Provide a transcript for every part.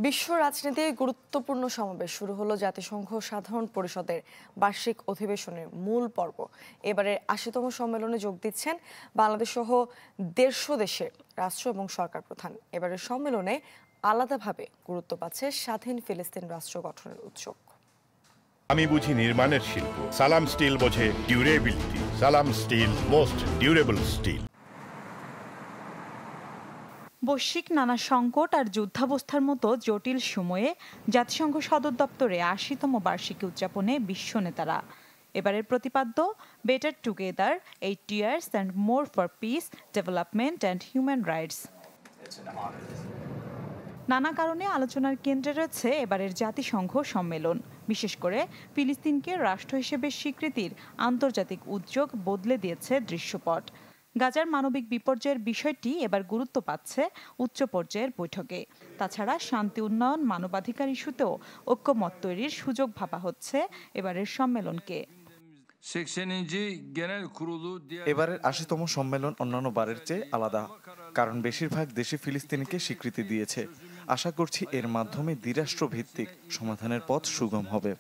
বিশ্ব রাজনীতির গুরুত্বপূর্ণ সমাবেশ শুরু হলো জাতিসংঘ সাধারণ পরিষদের বার্ষিক অধিবেশনের মূল পর্ব। এবারে ৮০তম সম্মেলনে যোগ দিচ্ছেন বাংলাদেশ সহ ১৫০ দেশের রাষ্ট্র এবং সরকার প্রধান। এবারের সম্মেলনে আলাদাভাবে গুরুত্ব পাচ্ছে স্বাধীন ফিলিস্তিন রাষ্ট্র গঠনের উদ্যোগ। আমি বুঝি নির্মাণের শিল্প, সালাম স্টিল বোঝে ডিউরেবিলিটি। সালাম স্টিল, মোস্ট ডিউরেবল স্টিল। বৈশ্বিক নানা সংকট আর যুদ্ধাবস্থার মতো জটিল সময়ে জাতিসংঘ সদর দপ্তরে ৮০তম বার্ষিকী উদযাপনে বিশ্ব নেতারা। এবারের প্রতিপাদ্য better together 8 years and more for peace, development and human rights। নানা কারণে আলোচনার কেন্দ্রে রয়েছে এবারের জাতিসংঘ সম্মেলন। বিশেষ করে ফিলিস্তিনকে রাষ্ট্র হিসেবে স্বীকৃতির আন্তর্জাতিক উদ্যোগ বদলে দিয়েছে দৃশ্যপট। গাজার মানবিক বিপর্যয়ের বিষয়টি এবার গুরুত্ব পাচ্ছে উচ্চ পর্যায়ের বৈঠকে। তাছাড়া শান্তি উন্নয়ন, মানবাধিকার ইস্যুতেও ঐক্যমত তৈরির সুযোগ ভাবা হচ্ছে এবারের সম্মেলনকে। এবারের ৮০তম সম্মেলন অন্যান্য বারের চেয়ে আলাদা, কারণ বেশিরভাগ দেশে ফিলিস্তিনিকে স্বীকৃতি দিয়েছে। আশা করছি এর মাধ্যমে দ্বিরাষ্ট্রভিত্তিক সমাধানের পথ সুগম হবে।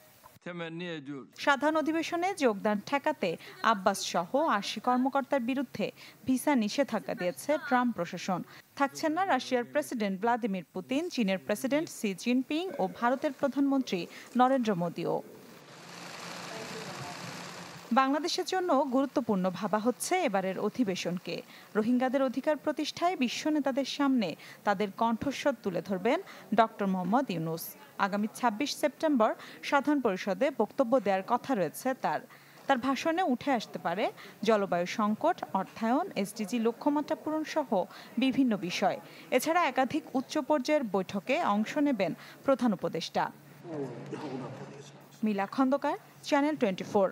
সাধারণ অধিবেশনে যোগদান ঠেকাতে আব্বাস সহ ৮০ কর্মকর্তার বিরুদ্ধে ভিসা নিষেধাজ্ঞা দিয়েছে ট্রাম্প প্রশাসন। থাকছেন না রাশিয়ার প্রেসিডেন্ট ভ্লাদিমির পুতিন, চীনের প্রেসিডেন্ট শি জিনপিং ও ভারতের প্রধানমন্ত্রী নরেন্দ্র মোদিও। বাংলাদেশের জন্য গুরুত্বপূর্ণ ভাবা হচ্ছে এবারের অধিবেশনকে। রোহিঙ্গাদের অধিকার প্রতিষ্ঠায় বিশ্ব নেতাদের সামনে তাদের কণ্ঠস্বর তুলে ধরবেন ডক্টর মোহাম্মদ ইউনূস। আগামী ২৬ সেপ্টেম্বর সাধারণ পরিষদে বক্তব্য দেওয়ার কথা রয়েছে তার ভাষণে উঠে আসতে পারে জলবায়ু সংকট, অর্থায়ন, এসডিজি লক্ষ্যমাত্রা পূরণ সহ বিভিন্ন বিষয়। এছাড়া একাধিক উচ্চ পর্যায়ের বৈঠকে অংশ নেবেন প্রধান উপদেষ্টা। মিলা খন্দকার, চ্যানেল 24।